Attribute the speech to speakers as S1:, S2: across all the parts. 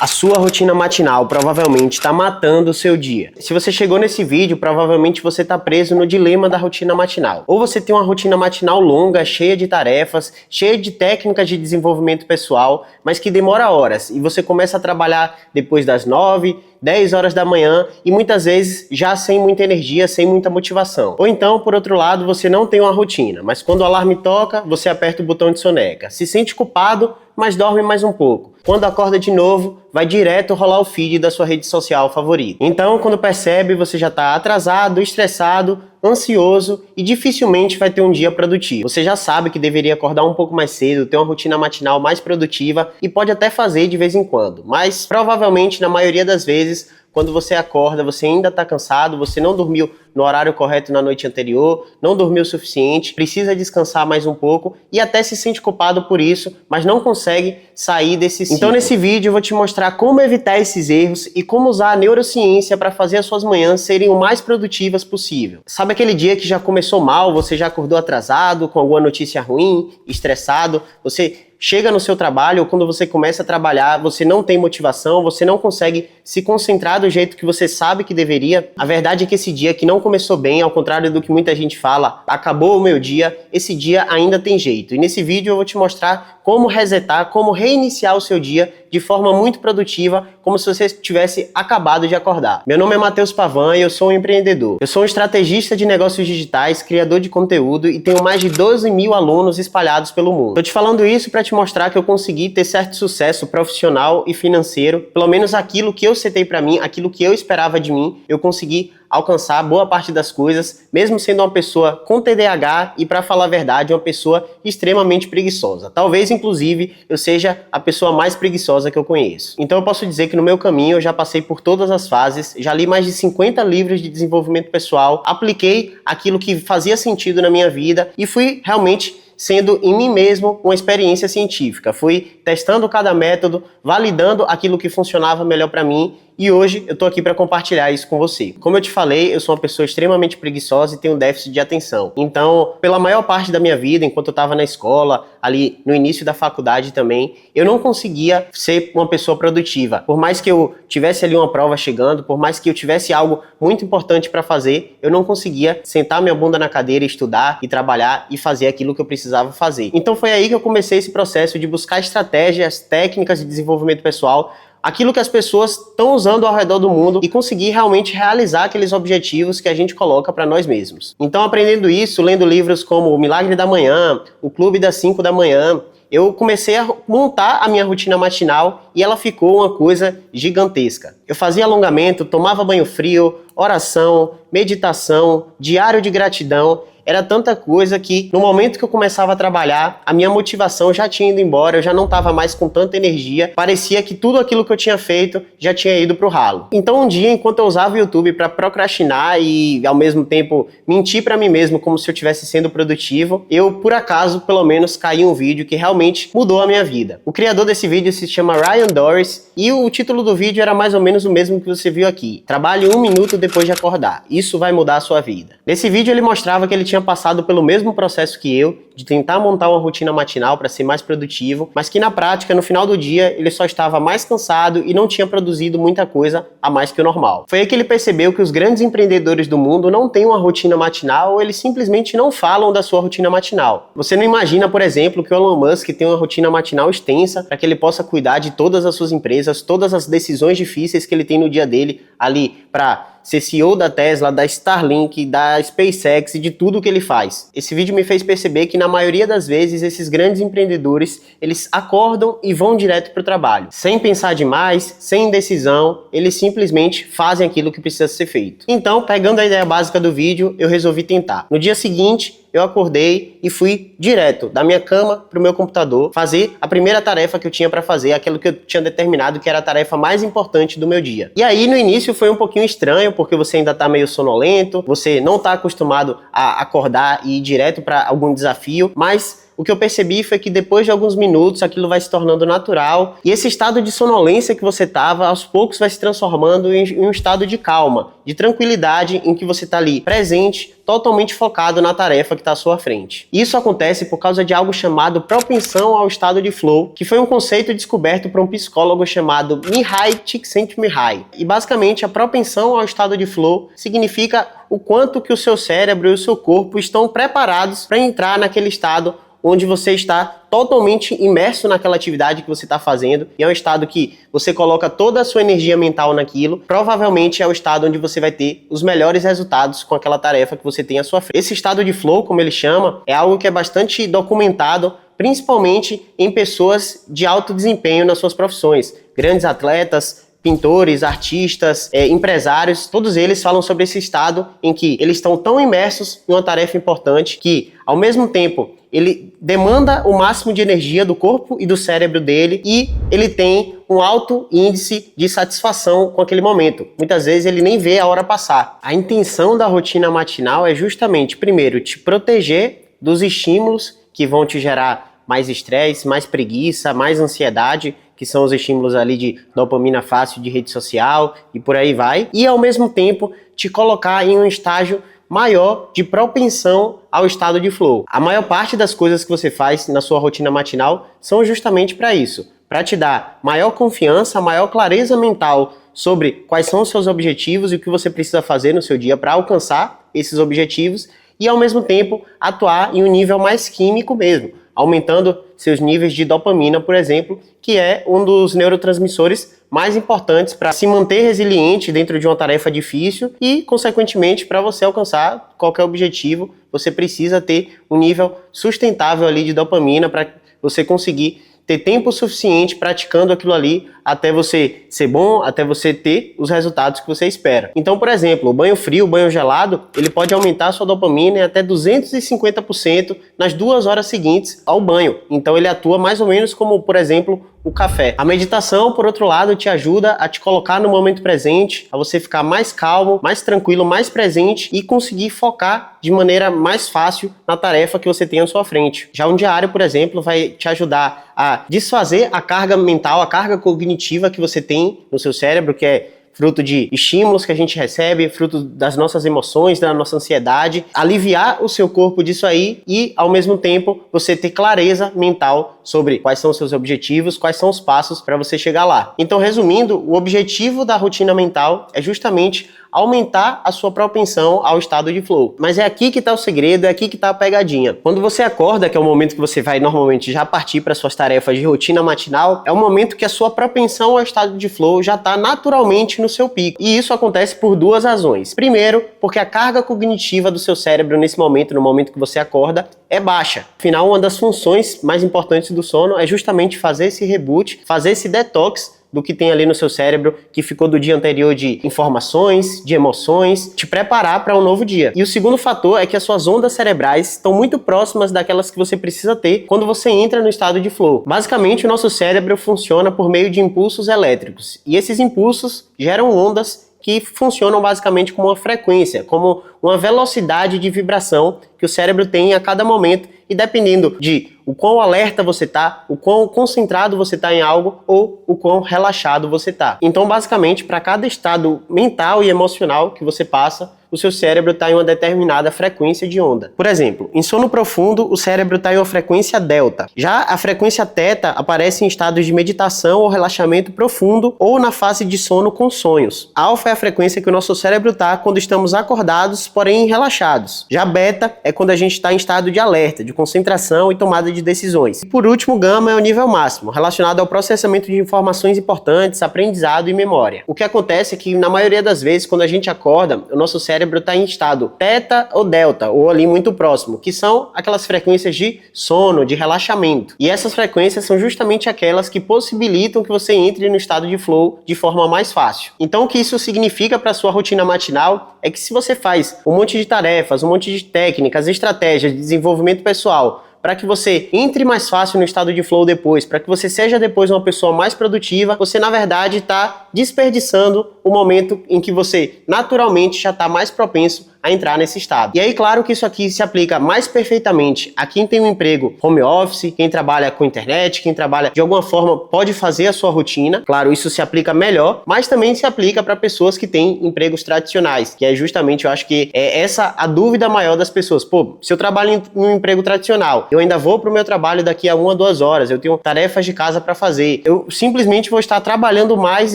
S1: A sua rotina matinal provavelmente está matando o seu dia. Se você chegou nesse vídeo, provavelmente você está preso no dilema da rotina matinal. Ou você tem uma rotina matinal longa, cheia de tarefas, cheia de técnicas de desenvolvimento pessoal, mas que demora horas. E você começa a trabalhar depois das 9, 10 horas da manhã e muitas vezes já sem muita energia, sem muita motivação. Ou então, por outro lado, você não tem uma rotina, mas quando o alarme toca, você aperta o botão de soneca. Se sente culpado, mas dorme mais um pouco. Quando acorda de novo, vai direto rolar o feed da sua rede social favorita. Então, quando percebe, você já está atrasado, estressado, ansioso e dificilmente vai ter um dia produtivo. Você já sabe que deveria acordar um pouco mais cedo, ter uma rotina matinal mais produtiva e pode até fazer de vez em quando, mas provavelmente na maioria das vezes, quando você acorda, você ainda está cansado, você não dormiu no horário correto na noite anterior, não dormiu o suficiente, precisa descansar mais um pouco e até se sente culpado por isso, mas não consegue sair desse ciclo. Então nesse vídeo eu vou te mostrar como evitar esses erros e como usar a neurociência para fazer as suas manhãs serem o mais produtivas possível. Sabe aquele dia que já começou mal, você já acordou atrasado, com alguma notícia ruim, estressado, você chega no seu trabalho ou quando você começa a trabalhar, você não tem motivação, você não consegue se concentrar do jeito que você sabe que deveria. A verdade é que esse dia que não começou bem, ao contrário do que muita gente fala, acabou o meu dia, esse dia ainda tem jeito. E nesse vídeo eu vou te mostrar como resetar, como reiniciar o seu dia de forma muito produtiva, como se você tivesse acabado de acordar. Meu nome é Matheus Pavan e eu sou um empreendedor. Eu sou um estrategista de negócios digitais, criador de conteúdo e tenho mais de 12 mil alunos espalhados pelo mundo. Tô te falando isso para te mostrar que eu consegui ter certo sucesso profissional e financeiro, pelo menos aquilo que eu setei para mim, aquilo que eu esperava de mim, eu consegui alcançar boa parte das coisas, mesmo sendo uma pessoa com TDAH e, para falar a verdade, uma pessoa extremamente preguiçosa. Talvez, inclusive, eu seja a pessoa mais preguiçosa que eu conheço. Então eu posso dizer que no meu caminho eu já passei por todas as fases, já li mais de 50 livros de desenvolvimento pessoal, apliquei aquilo que fazia sentido na minha vida e fui realmente sendo em mim mesmo uma experiência científica. Fui testando cada método, validando aquilo que funcionava melhor para mim e hoje eu tô aqui para compartilhar isso com você. Como eu te falei, eu sou uma pessoa extremamente preguiçosa e tenho um déficit de atenção. Então, pela maior parte da minha vida, enquanto eu estava na escola, ali no início da faculdade também, eu não conseguia ser uma pessoa produtiva. Por mais que eu tivesse ali uma prova chegando, por mais que eu tivesse algo muito importante para fazer, eu não conseguia sentar minha bunda na cadeira, estudar e trabalhar e fazer aquilo que eu precisava fazer. Então foi aí que eu comecei esse processo de buscar estratégias, técnicas de desenvolvimento pessoal, aquilo que as pessoas estão usando ao redor do mundo e conseguir realmente realizar aqueles objetivos que a gente coloca para nós mesmos. Então, aprendendo isso, lendo livros como O Milagre da Manhã, O Clube das 5 da Manhã, eu comecei a montar a minha rotina matinal e ela ficou uma coisa gigantesca. Eu fazia alongamento, tomava banho frio, oração, meditação, diário de gratidão. Era tanta coisa que no momento que eu começava a trabalhar, a minha motivação já tinha ido embora, eu já não estava mais com tanta energia, parecia que tudo aquilo que eu tinha feito já tinha ido pro ralo. Então um dia, enquanto eu usava o YouTube para procrastinar e ao mesmo tempo mentir para mim mesmo como se eu estivesse sendo produtivo, eu por acaso pelo menos caí em um vídeo que realmente mudou a minha vida. O criador desse vídeo se chama Ryan Doris e o título do vídeo era mais ou menos o mesmo que você viu aqui. Trabalhe 1 minuto depois de acordar. Isso vai mudar a sua vida. Nesse vídeo ele mostrava que ele tinha passado pelo mesmo processo que eu, de tentar montar uma rotina matinal para ser mais produtivo, mas que na prática, no final do dia, ele só estava mais cansado e não tinha produzido muita coisa a mais que o normal. Foi aí que ele percebeu que os grandes empreendedores do mundo não têm uma rotina matinal ou eles simplesmente não falam da sua rotina matinal. Você não imagina, por exemplo, que o Elon Musk tem uma rotina matinal extensa para que ele possa cuidar de todas as suas empresas, todas as decisões difíceis que ele tem no dia dele ali para ser CEO da Tesla, da Starlink, da SpaceX e de tudo que ele faz. Esse vídeo me fez perceber que na maioria das vezes esses grandes empreendedores, eles acordam e vão direto para o trabalho. Sem pensar demais, sem indecisão, eles simplesmente fazem aquilo que precisa ser feito. Então, pegando a ideia básica do vídeo, eu resolvi tentar. No dia seguinte, eu acordei e fui direto da minha cama para o meu computador fazer a primeira tarefa que eu tinha para fazer, aquilo que eu tinha determinado que era a tarefa mais importante do meu dia. E aí no início foi um pouquinho estranho, porque você ainda está meio sonolento, você não está acostumado a acordar e ir direto para algum desafio, mas o que eu percebi foi que depois de alguns minutos aquilo vai se tornando natural e esse estado de sonolência que você estava, aos poucos vai se transformando em um estado de calma, de tranquilidade, em que você está ali presente, totalmente focado na tarefa que está à sua frente. Isso acontece por causa de algo chamado propensão ao estado de flow, que foi um conceito descoberto por um psicólogo chamado Mihai Csikszentmihalyi. E basicamente a propensão ao estado de flow significa o quanto que o seu cérebro e o seu corpo estão preparados para entrar naquele estado onde você está totalmente imerso naquela atividade que você está fazendo, e é um estado que você coloca toda a sua energia mental naquilo, provavelmente é o estado onde você vai ter os melhores resultados com aquela tarefa que você tem à sua frente. Esse estado de flow, como ele chama, é algo que é bastante documentado, principalmente em pessoas de alto desempenho nas suas profissões, grandes atletas, pintores, artistas, empresários, todos eles falam sobre esse estado em que eles estão tão imersos em uma tarefa importante que, ao mesmo tempo, ele demanda o máximo de energia do corpo e do cérebro dele e ele tem um alto índice de satisfação com aquele momento. Muitas vezes ele nem vê a hora passar. A intenção da rotina matinal é justamente, primeiro, te proteger dos estímulos que vão te gerar mais estresse, mais preguiça, mais ansiedade, que são os estímulos ali de dopamina fácil de rede social e por aí vai. E ao mesmo tempo te colocar em um estágio maior de propensão ao estado de flow. A maior parte das coisas que você faz na sua rotina matinal são justamente para isso, para te dar maior confiança, maior clareza mental sobre quais são os seus objetivos e o que você precisa fazer no seu dia para alcançar esses objetivos e ao mesmo tempo atuar em um nível mais químico mesmo, aumentando seus níveis de dopamina, por exemplo, que é um dos neurotransmissores mais importantes para se manter resiliente dentro de uma tarefa difícil e, consequentemente, para você alcançar qualquer objetivo, você precisa ter um nível sustentável ali de dopamina para você conseguir ter tempo suficiente praticando aquilo ali até você ser bom, até você ter os resultados que você espera. Então, por exemplo, o banho frio, o banho gelado, ele pode aumentar a sua dopamina em até 250% nas 2 horas seguintes ao banho. Então, ele atua mais ou menos como, por exemplo, o café. A meditação, por outro lado, te ajuda a te colocar no momento presente, a você ficar mais calmo, mais tranquilo, mais presente e conseguir focar de maneira mais fácil na tarefa que você tem à sua frente. Já um diário, por exemplo, vai te ajudar a desfazer a carga mental, a carga cognitiva que você tem no seu cérebro, que é fruto de estímulos que a gente recebe, fruto das nossas emoções, da nossa ansiedade, aliviar o seu corpo disso aí e, ao mesmo tempo, você ter clareza mental sobre quais são os seus objetivos, quais são os passos para você chegar lá. Então, resumindo, o objetivo da rotina mental é justamente aumentar a sua propensão ao estado de flow. Mas é aqui que está o segredo, é aqui que está a pegadinha. Quando você acorda, que é o momento que você vai normalmente já partir para suas tarefas de rotina matinal, é o momento que a sua propensão ao estado de flow já está naturalmente no seu pico. E isso acontece por 2 razões. Primeiro, porque a carga cognitiva do seu cérebro nesse momento, no momento que você acorda, é baixa. Afinal, uma das funções mais importantes do sono é justamente fazer esse reboot, fazer esse detox do que tem ali no seu cérebro, que ficou do dia anterior de informações, de emoções, te preparar para um novo dia. E o segundo fator é que as suas ondas cerebrais estão muito próximas daquelas que você precisa ter quando você entra no estado de flow. Basicamente, o nosso cérebro funciona por meio de impulsos elétricos, e esses impulsos geram ondas que funcionam basicamente como uma frequência, como uma velocidade de vibração que o cérebro tem a cada momento, e dependendo de o quão alerta você está, o quão concentrado você está em algo ou o quão relaxado você está. Então, basicamente, para cada estado mental e emocional que você passa, o seu cérebro está em uma determinada frequência de onda. Por exemplo, em sono profundo, o cérebro está em uma frequência delta. Já a frequência teta aparece em estados de meditação ou relaxamento profundo ou na fase de sono com sonhos. Alfa é a frequência que o nosso cérebro está quando estamos acordados, porém relaxados. Já beta é quando a gente está em estado de alerta, de concentração e tomada de decisões. E por último, gama é o nível máximo, relacionado ao processamento de informações importantes, aprendizado e memória. O que acontece é que, na maioria das vezes, quando a gente acorda, o nosso cérebro está em estado teta ou delta, ou ali muito próximo, que são aquelas frequências de sono, de relaxamento. E essas frequências são justamente aquelas que possibilitam que você entre no estado de flow de forma mais fácil. Então, o que isso significa para a sua rotina matinal é que se você faz um monte de tarefas, um monte de técnicas, estratégias de desenvolvimento pessoal, para que você entre mais fácil no estado de flow depois, para que você seja depois uma pessoa mais produtiva, você na verdade está desperdiçando o momento em que você naturalmente já está mais propenso a a entrar nesse estado. E aí, claro que isso aqui se aplica mais perfeitamente a quem tem um emprego home office, quem trabalha com internet, quem trabalha de alguma forma pode fazer a sua rotina. Claro, isso se aplica melhor, mas também se aplica para pessoas que têm empregos tradicionais, que é justamente, eu acho que é essa a dúvida maior das pessoas. Pô, se eu trabalho em um emprego tradicional, eu ainda vou para o meu trabalho daqui a 1 a 2 horas, eu tenho tarefas de casa para fazer, eu simplesmente vou estar trabalhando mais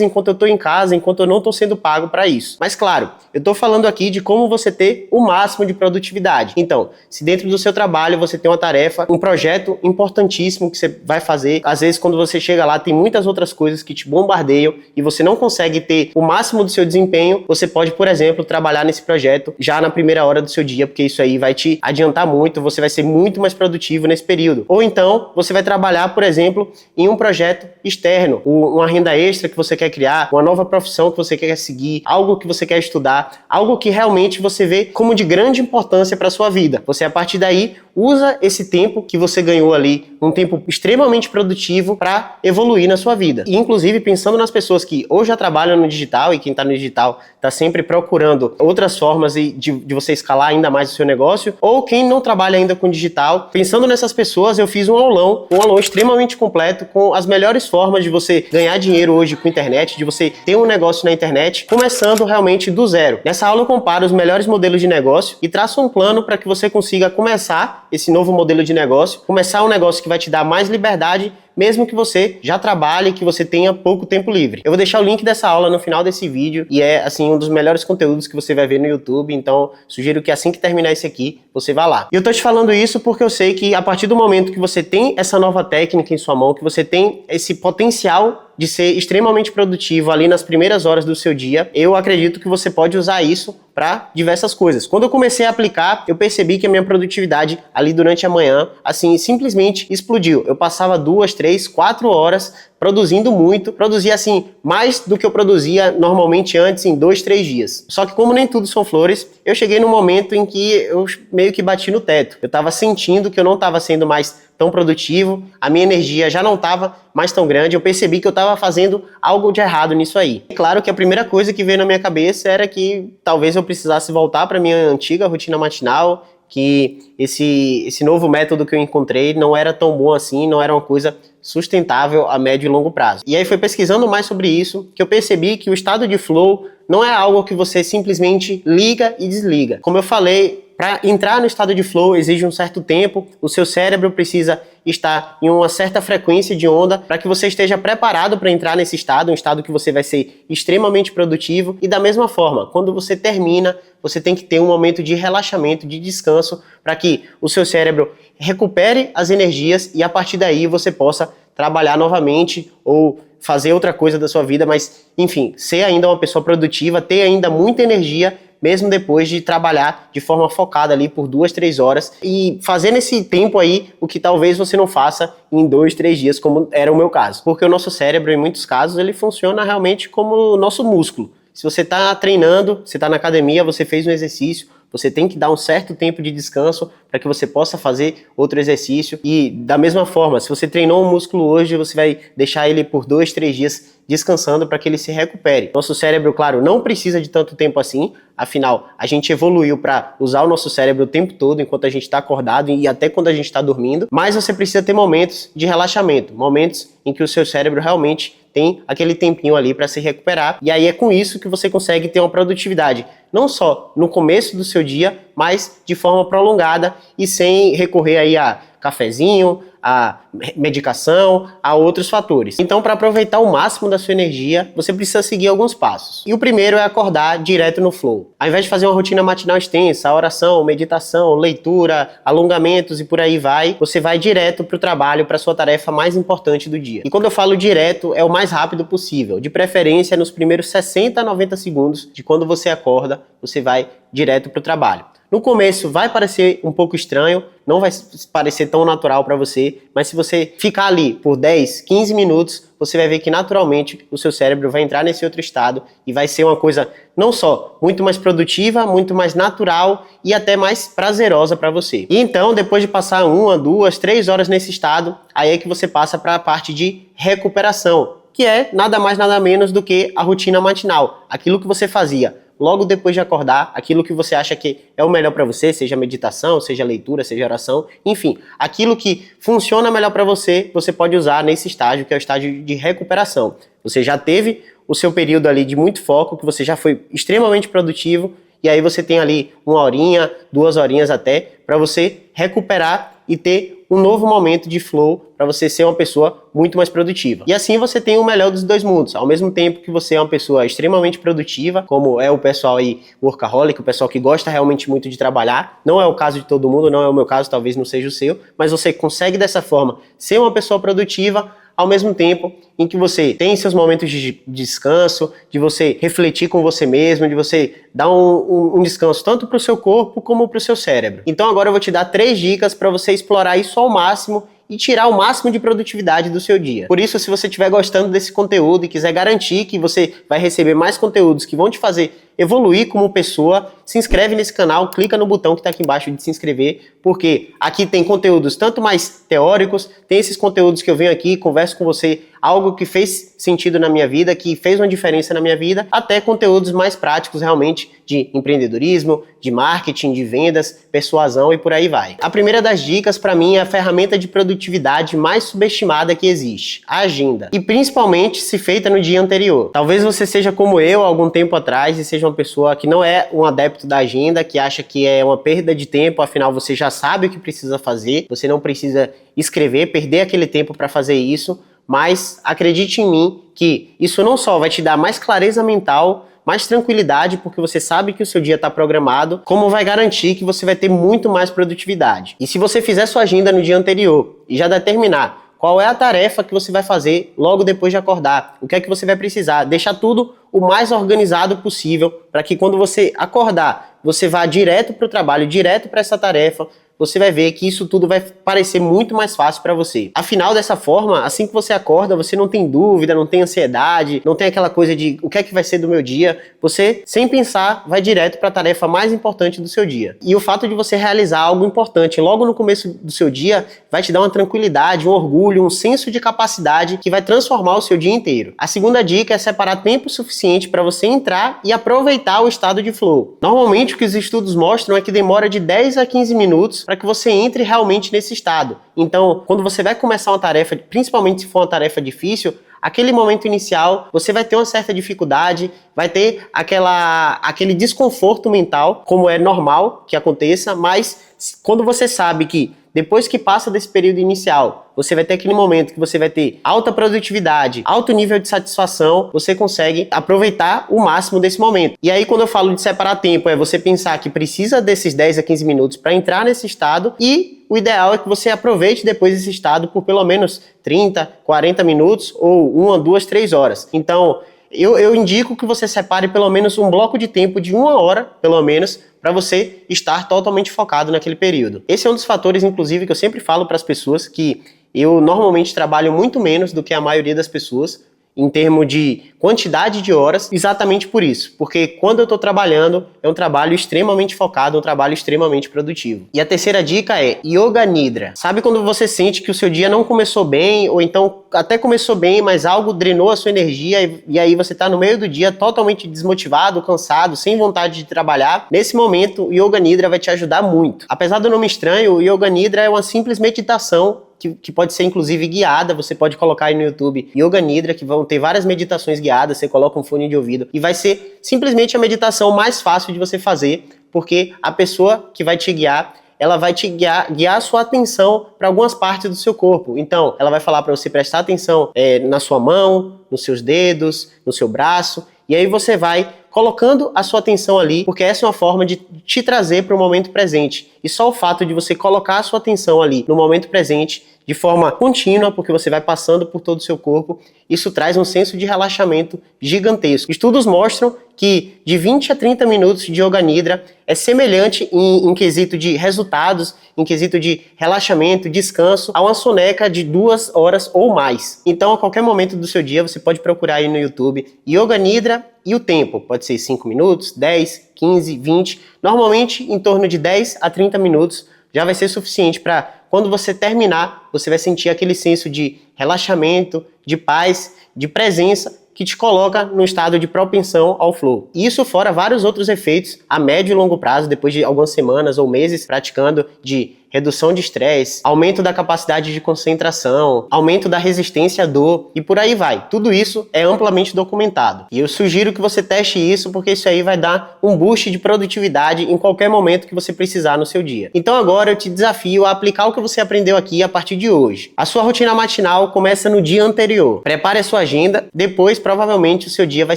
S1: enquanto eu estou em casa, enquanto eu não estou sendo pago para isso. Mas claro, eu estou falando aqui de como você ter o máximo de produtividade. Então, se dentro do seu trabalho você tem uma tarefa, um projeto importantíssimo que você vai fazer, às vezes quando você chega lá tem muitas outras coisas que te bombardeiam e você não consegue ter o máximo do seu desempenho, você pode, por exemplo, trabalhar nesse projeto já na primeira hora do seu dia, porque isso aí vai te adiantar muito, você vai ser muito mais produtivo nesse período. Ou então, você vai trabalhar, por exemplo, em um projeto externo, uma renda extra que você quer criar, uma nova profissão que você quer seguir, algo que você quer estudar, algo que realmente você vê como de grande importância para a sua vida. Você, a partir daí, usa esse tempo que você ganhou ali, um tempo extremamente produtivo para evoluir na sua vida. E, inclusive, pensando nas pessoas que ou já trabalham no digital, e quem está no digital está sempre procurando outras formas de você escalar ainda mais o seu negócio, ou quem não trabalha ainda com digital, pensando nessas pessoas, eu fiz um aulão extremamente completo com as melhores formas de você ganhar dinheiro hoje com internet, de você ter um negócio na internet, começando realmente do zero. Nessa aula eu comparo os melhores modelos de negócio e traço um plano para que você consiga começar esse novo modelo de negócio, começar um negócio que vai te dar mais liberdade, mesmo que você já trabalhe, que você tenha pouco tempo livre. Eu vou deixar o link dessa aula no final desse vídeo e é, assim, um dos melhores conteúdos que você vai ver no YouTube, então sugiro que assim que terminar esse aqui, você vá lá. E eu tô te falando isso porque eu sei que a partir do momento que você tem essa nova técnica em sua mão, que você tem esse potencial de ser extremamente produtivo ali nas primeiras horas do seu dia, eu acredito que você pode usar isso para diversas coisas. Quando eu comecei a aplicar, eu percebi que a minha produtividade ali durante a manhã, assim, simplesmente explodiu. Eu passava 2, 3, 4 horas produzindo muito, produzia assim mais do que eu produzia normalmente antes em 2, 3 dias. Só que como nem tudo são flores, eu cheguei num momento em que eu meio que bati no teto. Eu estava sentindo que eu não estava sendo mais tão produtivo, a minha energia já não estava mais tão grande, eu percebi que eu estava fazendo algo de errado nisso aí. É claro que a primeira coisa que veio na minha cabeça era que talvez eu precisasse voltar para minha antiga rotina matinal, que esse novo método que eu encontrei não era tão bom assim, não era uma coisa sustentável a médio e longo prazo. E aí foi pesquisando mais sobre isso que eu percebi que o estado de flow não é algo que você simplesmente liga e desliga. Como eu falei, para entrar no estado de flow exige um certo tempo, o seu cérebro precisa estar em uma certa frequência de onda para que você esteja preparado para entrar nesse estado, um estado que você vai ser extremamente produtivo. E da mesma forma, quando você termina, você tem que ter um momento de relaxamento, de descanso, para que o seu cérebro recupere as energias e a partir daí você possa trabalhar novamente ou fazer outra coisa da sua vida, mas enfim, ser ainda uma pessoa produtiva, ter ainda muita energia, mesmo depois de trabalhar de forma focada ali por 2, 3 horas e fazer nesse tempo aí o que talvez você não faça em 2, 3 dias, como era o meu caso. Porque o nosso cérebro, em muitos casos, ele funciona realmente como o nosso músculo. Se você está treinando, você está na academia, você fez um exercício, você tem que dar um certo tempo de descanso para que você possa fazer outro exercício. E da mesma forma, se você treinou um músculo hoje, você vai deixar ele por 2, 3 dias descansando para que ele se recupere. Nosso cérebro, claro, não precisa de tanto tempo assim, afinal, a gente evoluiu para usar o nosso cérebro o tempo todo, enquanto a gente está acordado e até quando a gente está dormindo, mas você precisa ter momentos de relaxamento, momentos em que o seu cérebro realmente tem aquele tempinho ali para se recuperar, e aí é com isso que você consegue ter uma produtividade, não só no começo do seu dia, mas de forma prolongada e sem recorrer aí a cafezinho, a medicação, a outros fatores. Então, para aproveitar o máximo da sua energia, você precisa seguir alguns passos. E o primeiro é acordar direto no flow. Ao invés de fazer uma rotina matinal extensa, oração, meditação, leitura, alongamentos e por aí vai, você vai direto para o trabalho, para a sua tarefa mais importante do dia. E quando eu falo direto, é o mais rápido possível. De preferência, nos primeiros 60 a 90 segundos de quando você acorda, você vai direto para o trabalho. No começo vai parecer um pouco estranho, não vai parecer tão natural para você, mas se você ficar ali por 10, 15 minutos, você vai ver que naturalmente o seu cérebro vai entrar nesse outro estado e vai ser uma coisa não só muito mais produtiva, muito mais natural e até mais prazerosa para você. E então, depois de passar 1, 2, 3 horas nesse estado, aí é que você passa para a parte de recuperação, que é nada mais nada menos do que a rotina matinal, aquilo que você fazia logo depois de acordar, aquilo que você acha que é o melhor para você, seja meditação, seja leitura, seja oração, enfim, aquilo que funciona melhor para você, você pode usar nesse estágio, que é o estágio de recuperação. Você já teve o seu período ali de muito foco, que você já foi extremamente produtivo, e aí você tem ali 1 horinha, 2 horinhas até, para você recuperar e ter um novo momento de flow para você ser uma pessoa muito mais produtiva. E assim você tem o melhor dos dois mundos. Ao mesmo tempo que você é uma pessoa extremamente produtiva, como é o pessoal aí workaholic, o pessoal que gosta realmente muito de trabalhar. Não é o caso de todo mundo, não é o meu caso, talvez não seja o seu, mas você consegue dessa forma ser uma pessoa produtiva ao mesmo tempo em que você tem seus momentos de descanso, de você refletir com você mesmo, de você dar um descanso tanto para o seu corpo como para o seu cérebro. Então agora eu vou te dar 3 dicas para você explorar isso ao máximo e tirar o máximo de produtividade do seu dia. Por isso, se você estiver gostando desse conteúdo e quiser garantir que você vai receber mais conteúdos que vão te fazer evoluir como pessoa, se inscreve nesse canal, clica no botão que está aqui embaixo de se inscrever, porque aqui tem conteúdos tanto mais teóricos, tem esses conteúdos que eu venho aqui, converso com você, algo que fez sentido na minha vida, que fez uma diferença na minha vida, até conteúdos mais práticos realmente de empreendedorismo, de marketing, de vendas, persuasão e por aí vai. A primeira das dicas para mim é a ferramenta de produtividade mais subestimada que existe, a agenda. E principalmente se feita no dia anterior. Talvez você seja como eu há algum tempo atrás e seja uma pessoa que não é um adepto da agenda, que acha que é uma perda de tempo, afinal você já sabe o que precisa fazer, você não precisa escrever, perder aquele tempo para fazer isso, mas acredite em mim que isso não só vai te dar mais clareza mental, mais tranquilidade, porque você sabe que o seu dia está programado, como vai garantir que você vai ter muito mais produtividade. E se você fizer sua agenda no dia anterior e já determinar qual é a tarefa que você vai fazer logo depois de acordar, o que é que você vai precisar, deixar tudo o mais organizado possível, para que quando você acordar, você vá direto para o trabalho, direto para essa tarefa, você vai ver que isso tudo vai parecer muito mais fácil para você. Afinal, dessa forma, assim que você acorda, você não tem dúvida, não tem ansiedade, não tem aquela coisa de o que é que vai ser do meu dia. Você, sem pensar, vai direto para a tarefa mais importante do seu dia. E o fato de você realizar algo importante logo no começo do seu dia vai te dar uma tranquilidade, um orgulho, um senso de capacidade que vai transformar o seu dia inteiro. A segunda dica é separar tempo suficiente para você entrar e aproveitar o estado de flow. Normalmente, o que os estudos mostram é que demora de 10 a 15 minutos para que você entre realmente nesse estado. Então, quando você vai começar uma tarefa, principalmente se for uma tarefa difícil, aquele momento inicial, você vai ter uma certa dificuldade, vai ter aquele desconforto mental, como é normal que aconteça, mas quando você sabe que depois que passa desse período inicial, você vai ter aquele momento que você vai ter alta produtividade, alto nível de satisfação, você consegue aproveitar o máximo desse momento. E aí, quando eu falo de separar tempo, é você pensar que precisa desses 10 a 15 minutos para entrar nesse estado e o ideal é que você aproveite depois esse estado por pelo menos 30, 40 minutos ou 1, 2, 3 horas. Então, eu indico que você separe pelo menos um bloco de tempo de 1 hora, pelo menos, para você estar totalmente focado naquele período. Esse é um dos fatores, inclusive, que eu sempre falo para as pessoas, que eu normalmente trabalho muito menos do que a maioria das pessoas, em termos de quantidade de horas, exatamente por isso. Porque quando eu estou trabalhando, é um trabalho extremamente focado, um trabalho extremamente produtivo. E a terceira dica é Yoga Nidra. Sabe quando você sente que o seu dia não começou bem, ou então até começou bem, mas algo drenou a sua energia e aí você está no meio do dia totalmente desmotivado, cansado, sem vontade de trabalhar? Nesse momento, o Yoga Nidra vai te ajudar muito. Apesar do nome estranho, o Yoga Nidra é uma simples meditação que pode ser inclusive guiada. Você pode colocar aí no YouTube Yoga Nidra, que vão ter várias meditações guiadas, você coloca um fone de ouvido e vai ser simplesmente a meditação mais fácil de você fazer, porque a pessoa que vai te guiar, ela vai te guiar a sua atenção para algumas partes do seu corpo. Então, ela vai falar para você prestar atenção na sua mão, nos seus dedos, no seu braço, e aí você vai colocando a sua atenção ali, porque essa é uma forma de te trazer para o momento presente. E só o fato de você colocar a sua atenção ali no momento presente, de forma contínua, porque você vai passando por todo o seu corpo, isso traz um senso de relaxamento gigantesco. Estudos mostram que de 20 a 30 minutos de Yoga Nidra é semelhante em quesito de resultados, em quesito de relaxamento, descanso, a uma soneca de 2 horas ou mais. Então, a qualquer momento do seu dia, você pode procurar aí no YouTube Yoga Nidra e o tempo. Pode ser 5 minutos, 10, 15, 20. Normalmente, em torno de 10 a 30 minutos já vai ser suficiente para, quando você terminar, você vai sentir aquele senso de relaxamento, de paz, de presença que te coloca no estado de propensão ao flow. Isso fora vários outros efeitos a médio e longo prazo, depois de algumas semanas ou meses praticando, de redução de estresse, aumento da capacidade de concentração, aumento da resistência à dor e por aí vai. Tudo isso é amplamente documentado. E eu sugiro que você teste isso porque isso aí vai dar um boost de produtividade em qualquer momento que você precisar no seu dia. Então agora eu te desafio a aplicar o que você aprendeu aqui a partir de hoje. A sua rotina matinal começa no dia anterior. Prepare a sua agenda, depois provavelmente o seu dia vai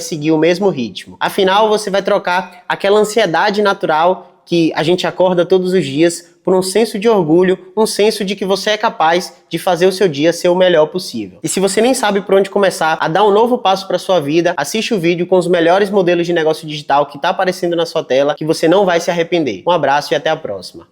S1: seguir o mesmo ritmo. Afinal, você vai trocar aquela ansiedade natural que a gente acorda todos os dias por um senso de orgulho, um senso de que você é capaz de fazer o seu dia ser o melhor possível. E se você nem sabe por onde começar a dar um novo passo para sua vida, assiste o vídeo com os melhores modelos de negócio digital que está aparecendo na sua tela, que você não vai se arrepender. Um abraço e até a próxima.